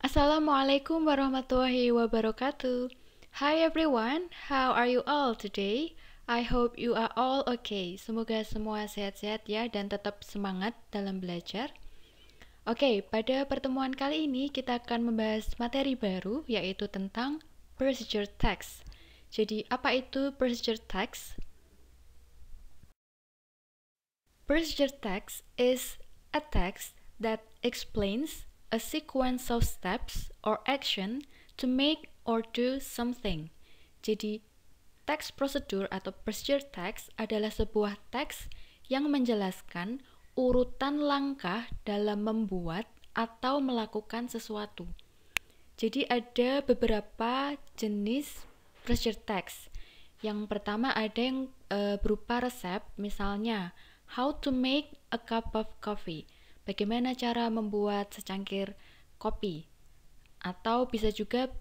Assalamualaikum warahmatullahi wabarakatuh. Hi everyone, how are you all today? I hope you are all okay. Semoga semua sehat-sehat ya dan tetap semangat dalam belajar. Oke, pada pertemuan kali ini kita akan membahas materi baru yaitu tentang procedure text. Jadi, apa itu procedure text? Procedure text is a text that explains a sequence of steps or action to make or do something. Jadi, teks prosedur atau procedure text adalah sebuah teks yang menjelaskan urutan langkah dalam membuat atau melakukan sesuatu. Jadi ada beberapa jenis procedure text. Yang pertama ada yang berupa resep, misalnya how to make a cup of coffee. Bagaimana cara membuat secangkir kopi. Atau bisa juga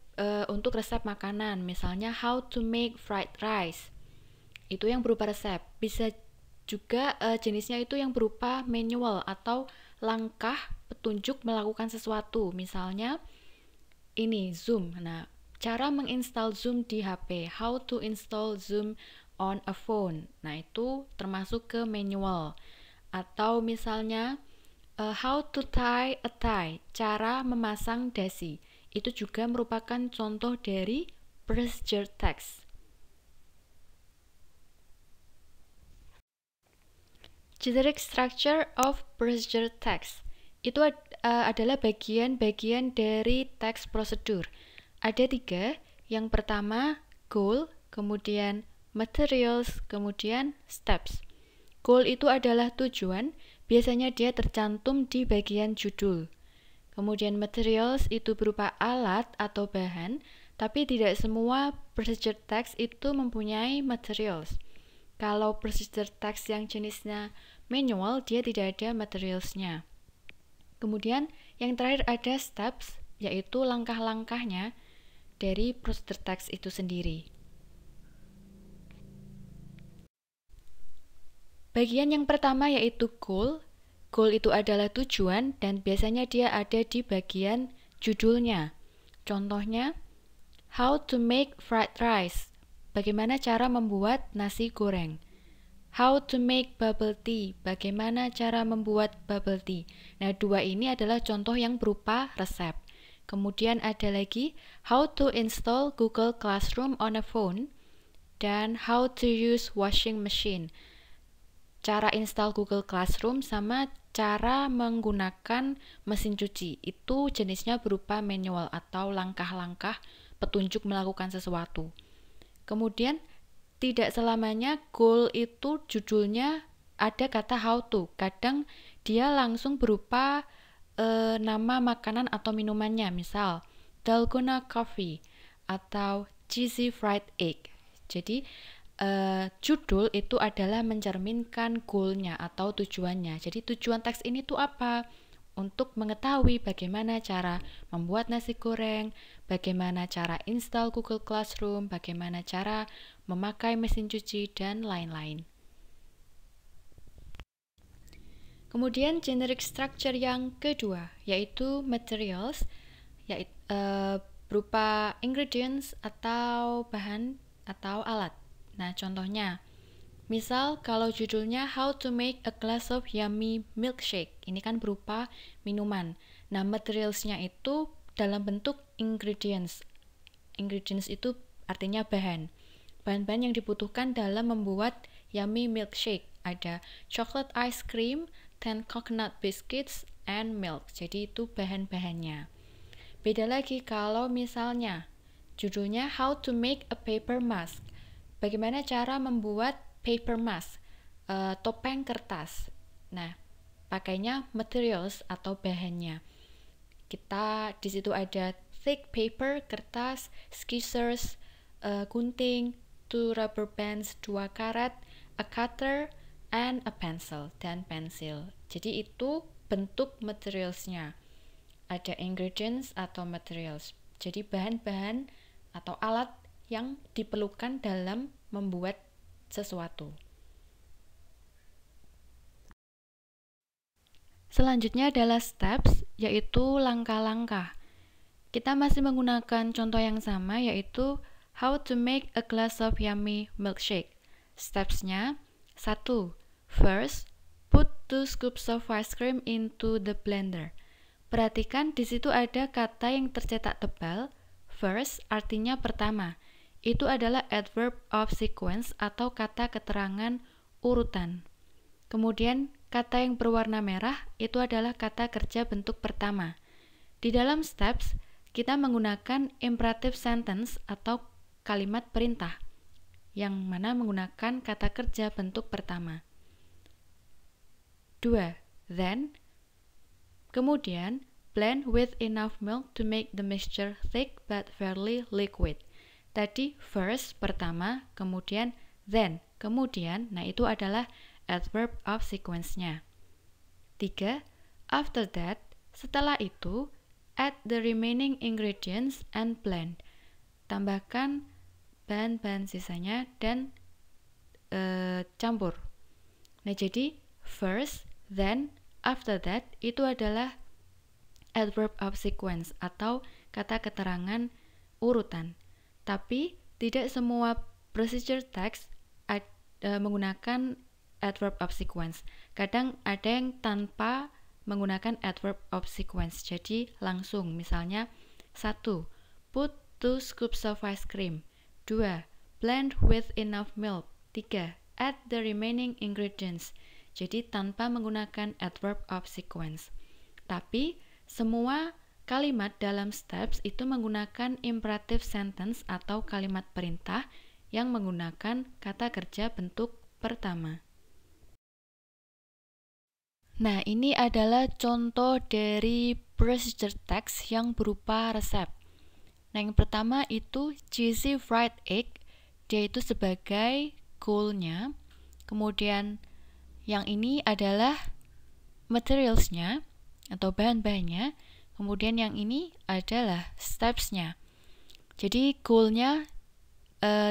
untuk resep makanan, misalnya how to make fried rice. Itu yang berupa resep. Bisa juga jenisnya itu yang berupa manual atau langkah petunjuk melakukan sesuatu. Misalnya ini Zoom. Nah, cara menginstal Zoom di HP, how to install Zoom on a phone. Nah, itu termasuk ke manual. Atau misalnya how to tie a tie, cara memasang dasi. Itu juga merupakan contoh dari procedure text. Generic structure of procedure text. Itu adalah bagian-bagian dari teks prosedur. Ada 3. Yang pertama, goal, kemudian materials, kemudian steps. Goal itu adalah tujuan, biasanya dia tercantum di bagian judul. Kemudian materials itu berupa alat atau bahan, tapi tidak semua procedure text itu mempunyai materials. Kalau procedure text yang jenisnya manual, dia tidak ada materialsnya. Kemudian yang terakhir ada steps, yaitu langkah-langkahnya dari procedure text itu sendiri. Bagian yang pertama yaitu goal. Goal itu adalah tujuan dan biasanya dia ada di bagian judulnya. Contohnya, how to make fried rice. Bagaimana cara membuat nasi goreng. How to make bubble tea. Bagaimana cara membuat bubble tea. Nah, 2 ini adalah contoh yang berupa resep. Kemudian ada lagi, how to install Google Classroom on a phone. Dan how to use washing machine. Cara install Google Classroom sama cara menggunakan mesin cuci. Itu jenisnya berupa manual atau langkah-langkah petunjuk melakukan sesuatu. Kemudian tidak selamanya goal itu judulnya ada kata how to. Kadang dia langsung berupa nama makanan atau minumannya. Misal, dalgona coffee atau cheesy fried egg. Jadi judul itu adalah mencerminkan goalnya atau tujuannya. Jadi tujuan teks ini tuh apa? Untuk mengetahui bagaimana cara membuat nasi goreng, bagaimana cara install Google Classroom, bagaimana cara memakai mesin cuci, dan lain-lain. Kemudian generic structure yang kedua, yaitu materials, yaitu berupa ingredients atau bahan atau alat. Nah, contohnya, misal kalau judulnya How to make a glass of yummy milkshake, ini kan berupa minuman. Nah, materialsnya itu dalam bentuk ingredients. Ingredients itu artinya bahan. Bahan-bahan yang dibutuhkan dalam membuat yummy milkshake. Ada chocolate ice cream, 10 coconut biscuits, and milk. Jadi itu bahan-bahannya. Beda lagi kalau misalnya judulnya How to make a paper mask. Bagaimana cara membuat paper mask, topeng kertas. Nah, pakainya materials atau bahannya. Kita di situ ada thick paper, kertas, scissors, gunting, 2 rubber bands, 2 karet, a cutter, and a pencil, dan pensil. Jadi itu bentuk materialsnya. Ada ingredients atau materials. Jadi bahan-bahan atau alat yang diperlukan dalam membuat sesuatu. Selanjutnya adalah steps, yaitu langkah-langkah. Kita masih menggunakan contoh yang sama, yaitu how to make a glass of yummy milkshake. Steps-nya: 1. First, put 2 scoops of ice cream into the blender. Perhatikan di situ ada kata yang tercetak tebal. First artinya pertama. Itu adalah adverb of sequence atau kata keterangan urutan. Kemudian kata yang berwarna merah itu adalah kata kerja bentuk pertama. Di dalam steps, kita menggunakan imperative sentence atau kalimat perintah, yang mana menggunakan kata kerja bentuk pertama. 2. Then, kemudian, blend with enough milk to make the mixture thick but fairly liquid. Tadi first, pertama, kemudian then, kemudian, nah itu adalah adverb of sequence-nya. 3. After that, setelah itu, add the remaining ingredients and blend. Tambahkan bahan-bahan sisanya dan campur. Nah, jadi first, then, after that itu adalah adverb of sequence atau kata keterangan urutan. Tapi tidak semua procedure text menggunakan adverb of sequence. Kadang ada yang tanpa menggunakan adverb of sequence, jadi langsung. Misalnya 1. Put 2 scoops of ice cream. 2. Blend with enough milk. 3. Add the remaining ingredients. Jadi tanpa menggunakan adverb of sequence. Tapi semua kalimat dalam steps itu menggunakan imperative sentence atau kalimat perintah yang menggunakan kata kerja bentuk pertama. Nah, ini adalah contoh dari procedure text yang berupa resep. Nah, yang pertama itu cheesy fried egg, dia itu sebagai goal-nya. Kemudian yang ini adalah materials-nya atau bahan-bahannya. Kemudian yang ini adalah steps-nya. Jadi goal-nya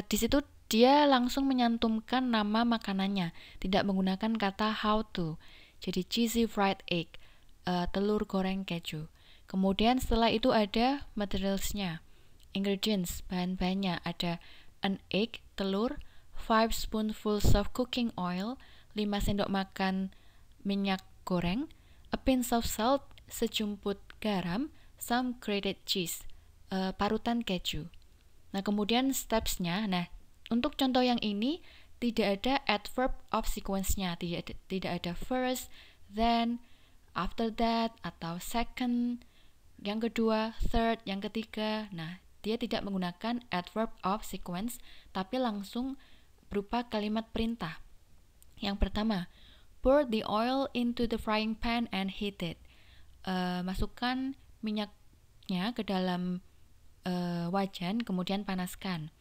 di situ dia langsung menyantumkan nama makanannya, tidak menggunakan kata how to. Jadi cheesy fried egg, telur goreng keju. Kemudian setelah itu ada materials-nya, ingredients, bahan-bahannya. Ada an egg, telur, 5 spoonfuls of cooking oil, 5 sendok makan minyak goreng, a pinch of salt, sejumput garam, some grated cheese, parutan keju. Nah, kemudian steps-nya. Nah, untuk contoh yang ini tidak ada adverb of sequence-nya, tidak ada first, then, after that, atau second, yang kedua, third, yang ketiga. Nah, dia tidak menggunakan adverb of sequence, tapi langsung berupa kalimat perintah. Yang pertama, pour the oil into the frying pan and heat it. Masukkan minyaknya ke dalam wajan, kemudian panaskan.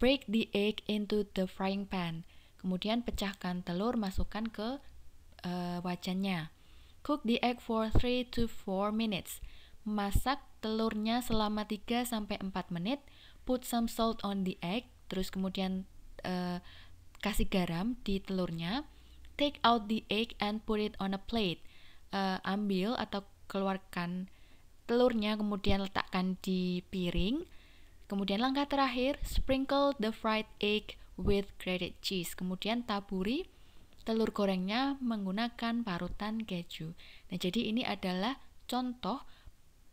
Break the egg into the frying pan. Kemudian pecahkan telur, masukkan ke wajannya. Cook the egg for 3 to 4 minutes. Masak telurnya selama 3-4 menit. Put some salt on the egg. Terus kemudian kasih garam di telurnya. Take out the egg and put it on a plate. Ambil atau keluarkan telurnya, kemudian letakkan di piring. Kemudian langkah terakhir, sprinkle the fried egg with grated cheese. Kemudian taburi telur gorengnya menggunakan parutan keju. Nah, jadi ini adalah contoh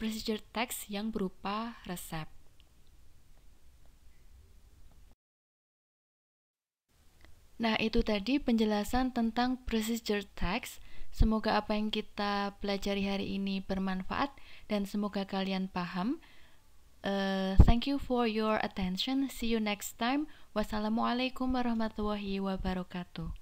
procedure text yang berupa resep. Nah, itu tadi penjelasan tentang procedure text. Semoga apa yang kita pelajari hari ini bermanfaat dan semoga kalian paham. Thank you for your attention. See you next time. Wassalamualaikum warahmatullahi wabarakatuh.